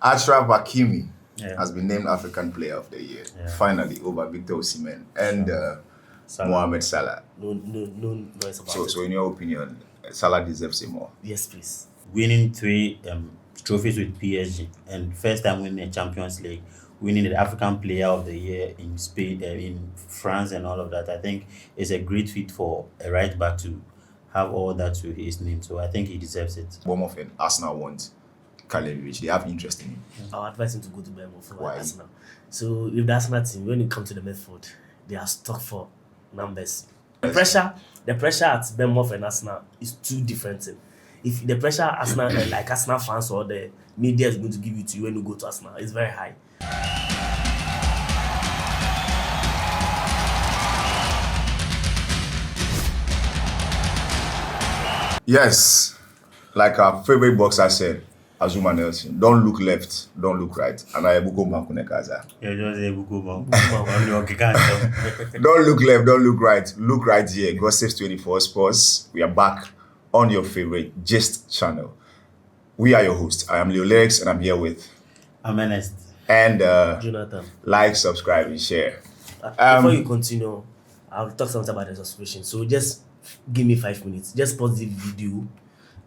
Achraf Hakimi has been named African Player of the Year, finally, over Victor Osimhen and Mohamed Salah. No noise about it. So, in your opinion, Salah deserves it more? Yes, please. Winning 3 trophies with PSG and first time winning a Champions League, winning the African Player of the Year in Spain, in France, and all of that. I think it's a great fit for a right back to have all that to his name. So I think he deserves it. Bournemouth and Arsenal want Kalevich. They have interest in him. I'll advise him to go to Bournemouth for Why? Arsenal. So if the Arsenal team, when it comes to the midfield, they are stuck for numbers. The pressure at Bournemouth and Arsenal is two different things. If the pressure Arsenal, like Arsenal fans or the media is going to give it to you when you go to Arsenal, it's very high. Yes, like our favorite boxer said, Azuma Nelson, don't look left, don't look right. And I Ebuko Makunekaza. Don't look left, don't look right. Look right here. Gossips 24 Sports. We are back on your favorite Gist channel. We are your hosts. I am Leo Lyrics and I'm here with Ernest and Jonathan. like, subscribe, and share. Before you continue, I'll talk something about the subscription. So just give me 5 minutes. Just pause the video,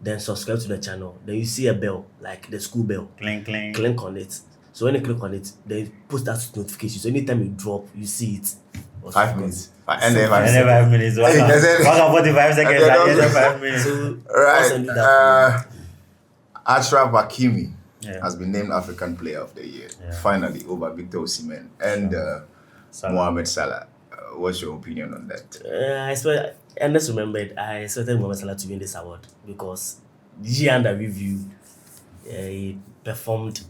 then subscribe to the channel. Then you see a bell, like the school bell. Clink, clink. Click on it. So when you click on it, then you post that notification. So anytime you drop, you see it. 5 minutes. And then 5 And seconds. 5 minutes. One 45 seconds. And then 5 minutes. So Right. Achraf Hakimi Yeah. has been named African Player of the Year, Yeah. finally, over Victor Osimhen and Mohamed Salah. What's your opinion on that? I just remembered, I expected Mohamed Salah to win this award because this year under review, he performed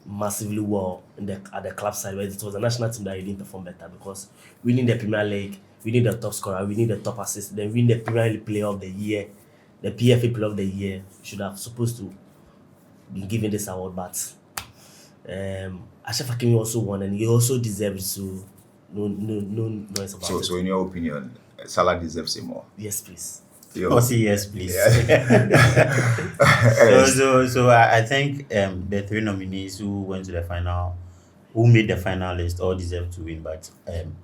massively well at the club side, where it was the national team that he didn't perform better because winning the Premier League, winning the top scorer, winning the top assist, then winning the Premier League Player of the Year, the PFA Player of the Year, should have supposed to be given this award, but Achraf Hakimi also won and he also deserves so no noise about it. So, in your opinion, Salah deserves it more? Yes, please. Yes, please. So I think the 3 nominees who went to the final, who made the final list, all deserve to win. But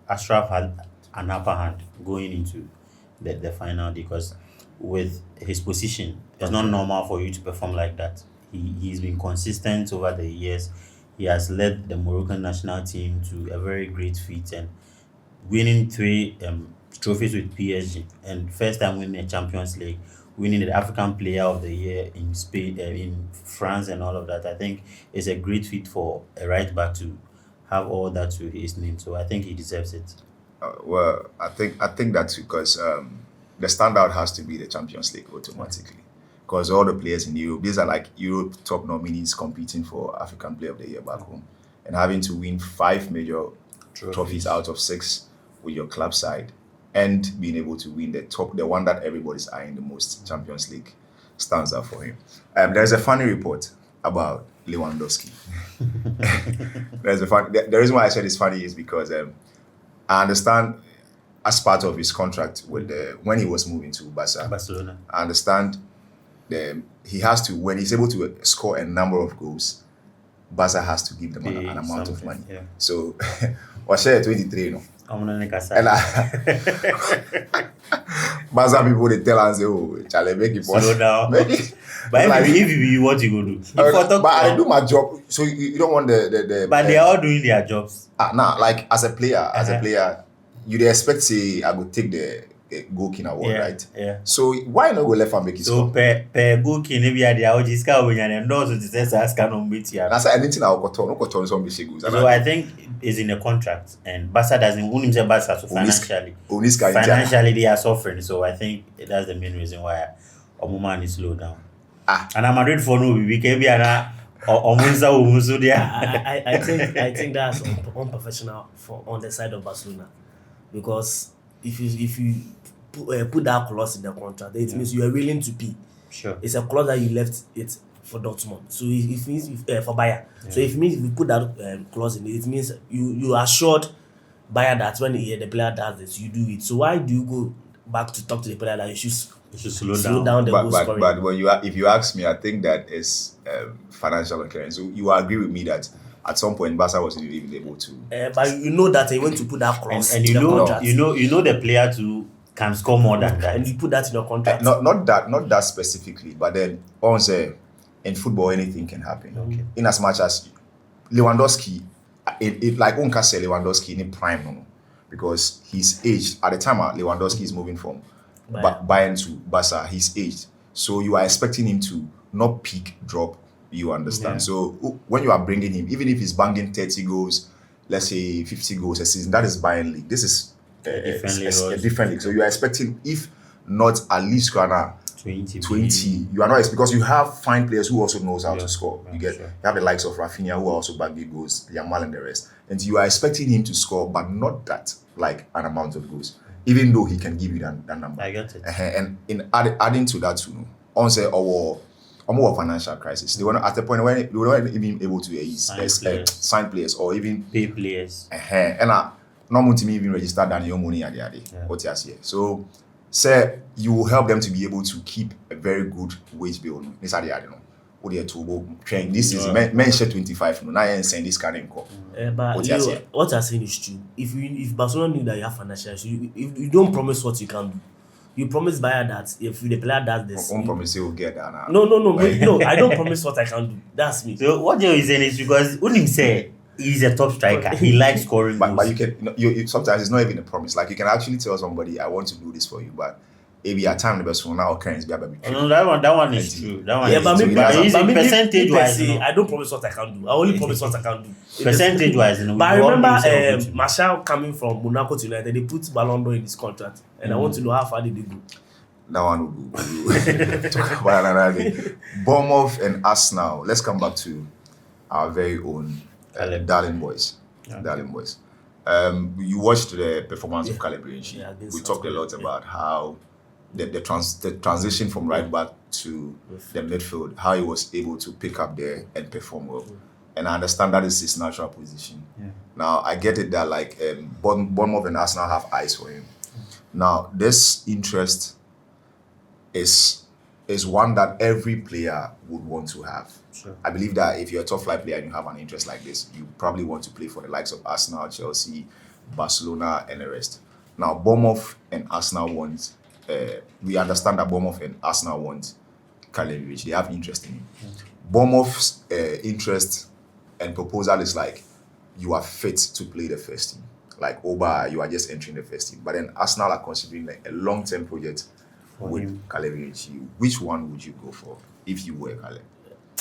Achraf had an upper hand going into the final because with his position, it's not normal for you to perform like that. He's been consistent over the years. He has led the Moroccan national team to a very great feat and winning 3 trophies with PSG and first time winning a Champions League, winning the African Player of the Year in Spain, in France, and all of that. I think it's a great fit for a right back to have all that to his name. So I think he deserves it. Well, I think that's because the standout has to be the Champions League automatically. Because all the players in Europe, these are like Europe top nominees competing for African Player of the Year back home. And having to win 5 major trophies out of 6 with your club side and being able to win the one that everybody's eyeing the most, Champions League, stands out for him. There's a funny report about Lewandowski. The reason why I said it's funny is because I understand as part of his contract with when he was moving to Barcelona. I understand he has to, when he's able to score a number of goals, Barca has to give them an amount of money. Yeah. So, was share 23, you know. And Barca people they tell us, oh, Charlie, make it slow down. Make it. But like, if you what you go do? But I do my job, so you don't want the But they are all doing their jobs. Like as a player, you'd expect say I would take the goal king award, right? Yeah. So why not go left and make it so score? per goal king maybe at the Aojiska when you know so this is ask no meet here. That's anything I got no got some big goals. So I think it's in the contract and Barca doesn't own himself Barca so financially they are suffering. So I think that's the main reason why Omuma is slow down. And I'm Madrid for no we can be an Omunza there. I think that's unprofessional on the side of Barcelona because if you put that clause in the contract, it means you are willing to pay. Sure. It's a clause that you left it for Dortmund. So it means for Bayer. Yeah. So if we put that clause in it means you assured Bayer that when the player does this, you do it. So why do you go back to talk to the player that you should You should slow slow down. down the goal but scoring. when if you ask me, I think that is financial occurrence. So you agree with me that at some point Barca wasn't even able to. But you know that you want to put that clause And in you the know, contract. you know the player too can score more than that. And you put that in your contract. Not that specifically, but then on say in football anything can happen. Okay. In as much as Lewandowski, it like Unka say Lewandowski in prime no, because he's aged at the time. Lewandowski is moving from Bayern to Barca. He's aged, so you are expecting him to not peak, drop. You understand? Yeah. So when you are bringing him, even if he's banging 30 goals, let's say 50 goals a season, that is Bayern league. This is a different league. So you are expecting, if not at least 20, you are not because you have fine players who also knows how to score. You get you have the likes of Rafinha who are also bagging goals, Yamal and the rest, and you are expecting him to score, but not that like an amount of goals, even though he can give you that number. I get it. And in adding to that, on say our financial crisis, they were not at the point when they were not even able to sign players or even pay players. And not want to even register than your money at the end. What you say? So say you will help them to be able to keep a very good wage bill. This are the other what they to train this is mention 25 now and send this kind of but what you're saying is true. If Barcelona knew that you have financial issue, you don't promise what you can do. You promise buyer that if the player does this, I promise you will get that now. No, I don't promise what I can do. That's me. So what you're saying is because Unim say he's a top striker, he likes scoring goals. But you can you sometimes it's not even a promise. Like you can actually tell somebody I want to do this for you, but maybe at time the best one now occurrence be about no, that one is true. That one is but percentage wise. I don't promise what I can do. I only promise what I can do. Percentage wise, but I remember Martial coming from Monaco to United, they put Ballon d'Or in his contract, and I want to know how far did they go. That one will talk about another day. Bournemouth and Arsenal. Let's come back to our very own Darling Boys. Okay. Darling Boys. You watched the performance of Caleb Bryanchi. Yeah, we talked a lot about how the transition from right back to the midfield, how he was able to pick up there and perform well. And I understand that is his natural position. Yeah. Now I get it that like Bournemouth and Arsenal have eyes for him. Now this interest is one that every player would want to have. Sure. I believe that if you're a top flight player and you have an interest like this, you probably want to play for the likes of Arsenal, Chelsea, Barcelona, and the rest. Now, Bournemouth and Arsenal want. We understand that Bournemouth and Arsenal want Caleb Bryanchi. They have interest in him. Bournemouth's interest and proposal is like you are fit to play the first team. Like Oba, you are just entering the first team. But then Arsenal are considering like a long-term project with Caleb Bryanchi. Which one would you go for if you were Caleb?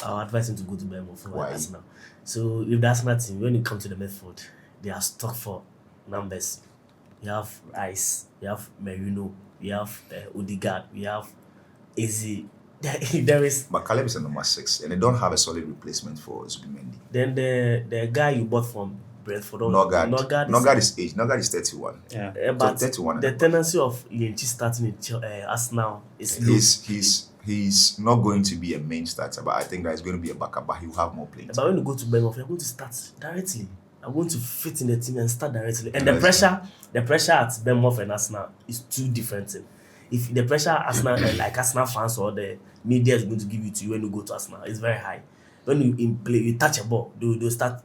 I'll advise him to go to Bournemouth for Why? Arsenal. So if the Arsenal team, when it comes to the midfield, they are stuck for numbers. You have Rice, you have Merino, you have Odegaard, you have Eze. There is. But Caleb is a number 6, and they don't have a solid replacement for Zubimendi. Then the guy you bought from Brentford, Nogard is aged. Nogard is 31. Yeah. But 31. the tendency of Bryanchi starting in Arsenal is low. He's not going to be a main starter, but I think that he's going to be a backup, but he'll have more playing. But when you go to Bournemouth, you're going to start directly. I'm going to fit in the team and start directly. And the pressure at Bournemouth and Arsenal is two different things. If the pressure Arsenal, like Arsenal fans or the media is going to give you to you when you go to Arsenal, it's very high. When you touch a ball, they'll start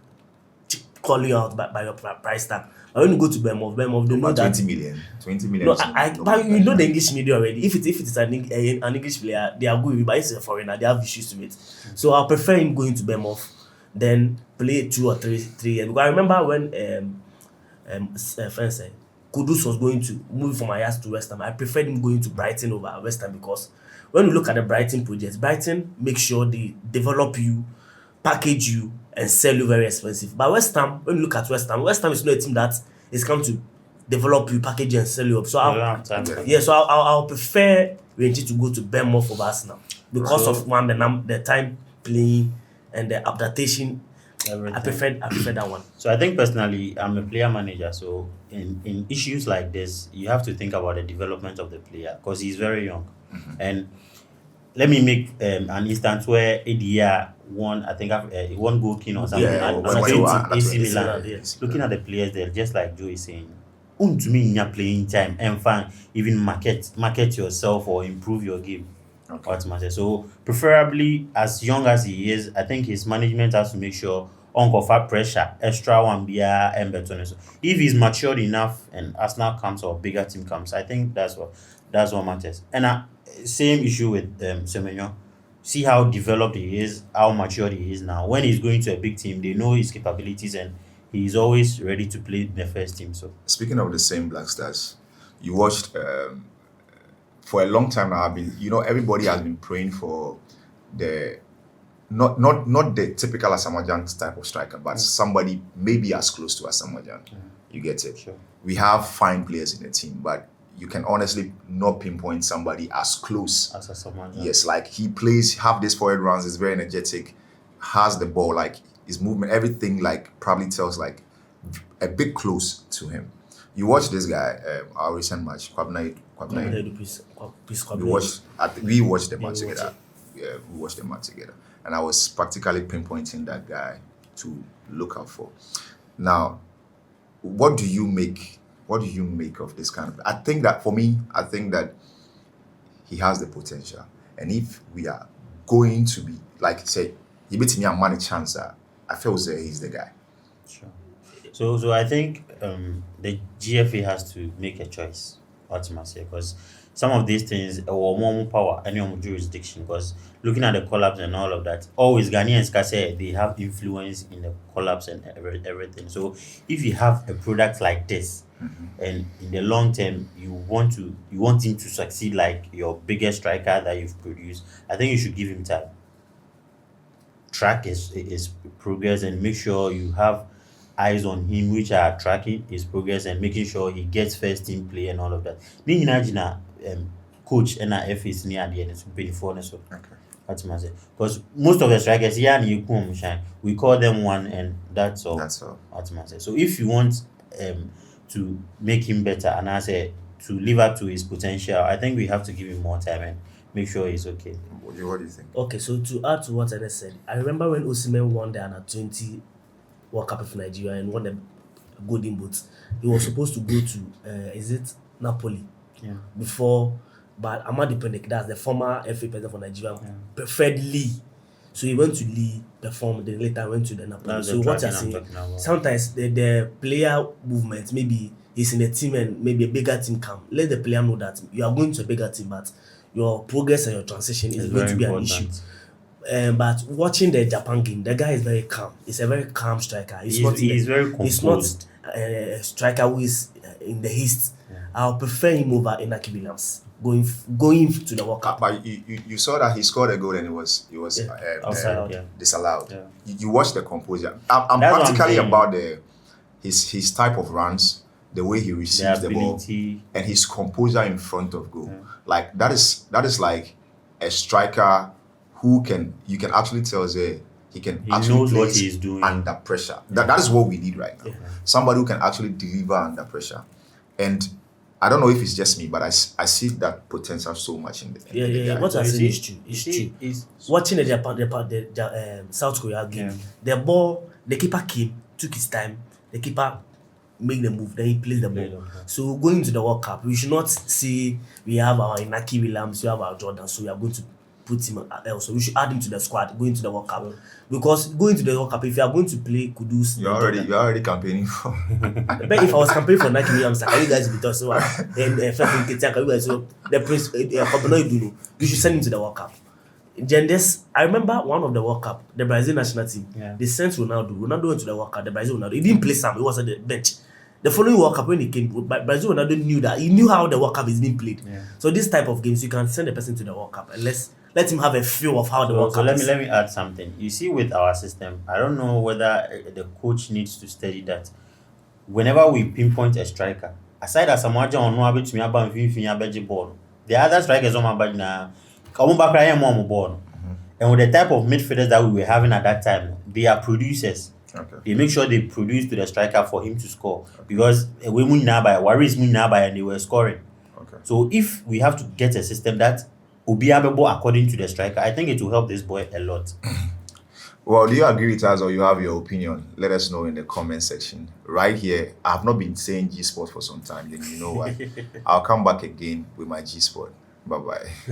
calling you out by your price tag. But when you go to Bournemouth, they know that 20 million. No, but you know the English media already. If it is an English player, they are good with it, but it's a foreigner, they have issues with it. So I prefer him going to Bournemouth than play 2 or 3 years. Because I remember when Kudus was going to move from Ajax to West Ham, I preferred him going to Brighton over West Ham because when you look at the Brighton project, Brighton make sure they develop you, package you, and sell you very expensive. But West Ham, when you look at West Ham is not a team that is come to develop you, package you, and sell you up. So I'll prefer Bryanchi to go to Bournemouth over Arsenal because of one the time playing and the adaptation. I prefer that one. So I think personally, I'm a player manager. So in issues like this, you have to think about the development of the player because he's very young. Mm-hmm. And let me make an instance where ADR won, I think, one goal king or something. Yeah, AC Milan. Looking at the players there, just like Joe is saying, to me in your playing time and find even market yourself or improve your game. Okay. What must I say? So preferably as young as he is, I think his management has to make sure uncover pressure, extra one beer and better. So if he's matured enough and Arsenal comes or bigger team comes, I think that's what matters. And same issue with Semenyo. See how developed he is, how matured he is now. When he's going to a big team, they know his capabilities and he's always ready to play in the first team. So Speaking of the same Black Stars, you watched for a long time now. I've been, everybody has been praying for the not the typical Asamoah type of striker, but somebody maybe as close to Asamoah. You get it? Sure. We have fine players in the team, but you can honestly not pinpoint somebody as close. as a someone, Yes, like he plays half this forward runs, is very energetic, has the ball, like his movement, everything like probably tells like a bit close to him. You watch this guy, our recent match, Kwabena. We watched the match we watched together. Yeah, we watched the match together, and I was practically pinpointing that guy to look out for. Now, what do you make? What do you make of this kind of? I think that he has the potential, and if we are going to be like say, he beats me a money chance, I feel he's the guy. Sure. So I think the GFA has to make a choice ultimately because some of these things are more power and more jurisdiction. Because looking at the collapse and all of that, always Ghanaians can say they have influence in the collapse and everything. So if you have a product like this, and in the long term you want him to succeed like your biggest striker that you've produced, I think you should give him time. Track his progress and make sure you have eyes on him which are tracking his progress and making sure he gets first team play and all of that. Ni nyinaa gyina coach and FA is near the end so before so. Okay. That's my say. Because most of the strikers here and you come shine. We call them one and that's all. That's all. That's my say. So if you want to make him better and I say to live up to his potential, I think we have to give him more time and make sure he's okay. What do you think? Okay, so to add to what Ernest said, I remember when Osimhen won the Under-20 World Cup of Nigeria and won the Golden Boot. He was supposed to go to, is it Napoli? Yeah. Before, but Amadi Pendek, that's the former FA president for Nigeria, preferred Lee. So he went to Lee, performed, then later went to the Napoli. That's So the what you're tracking I'm saying, talking about. sometimes the player movement, maybe he's in a team and maybe a bigger team come. Let the player know that you are going to a bigger team, but your progress and your transition is It's going very to be important. an issue. But watching the Japan game, the guy is very calm. He's a very calm striker. He's very He's composed. not a striker who is in the haste. I'll prefer him over Inaki Williams going to the World Cup. But you saw that he scored a goal and it was Outside, yeah. disallowed. Yeah. You watch the composure. I'm That's what I'm practically saying. about his type of runs, the way he receives the ball, ability. and his composure in front of goal. Like that is like a striker who you can actually tell he can He actually knows what play he's doing. under pressure. That is what we need right now. Somebody who can actually deliver under pressure. And I don't know if it's just me, but I see that potential so much in the Yeah. guy. What I You say see- is true. you It's see, true. it's- Watching the South Korea game, Yeah. the ball, the keeper came, took his time. The keeper make the move, then he plays the Play ball. the ball. So going to the World Cup, we should not see we have our Inaki Williams, we have our Jordan, so we are going to put him else. So we should add him to the squad going to the World Cup. Because going to the World Cup, if you are going to play Kudus, You're already campaigning for. but if I was campaigning for Nike Williams, like, can you guys be tough? So then Fefin Ketia, can you guys so the Prince you should send him to the World Cup. Then I remember one of the World Cup, the Brazil national team. Yeah. They sent Ronaldo. Ronaldo went to the World Cup. The Brazil Ronaldo. He didn't play Sam. He was at the bench. The following World Cup when he came, Brazil Ronaldo knew that he knew how the World Cup is being played. Yeah. So this type of games, you can send the person to the World Cup and let him have a feel of how the World So Cup is. let me add something. You see, with our system, I don't know whether the coach needs to study that. Whenever we pinpoint a striker, aside as Samoa John no abet me aba mfimfini abeje ball, the other strikers on my body na come back cry more ball. And with the type of midfielders that we were having at that time, they are producers. Okay. They make sure they produce to the striker for him to score because we Warriors and they were scoring. Okay. So if we have to get a system that will be able according to the striker, I think it will help this boy a lot. Well, do you agree with us or you have your opinion? Let us know in the comment section. Right here, I have not been saying G Sport for some time, then you know why. I'll come back again with my G Sport. Bye bye.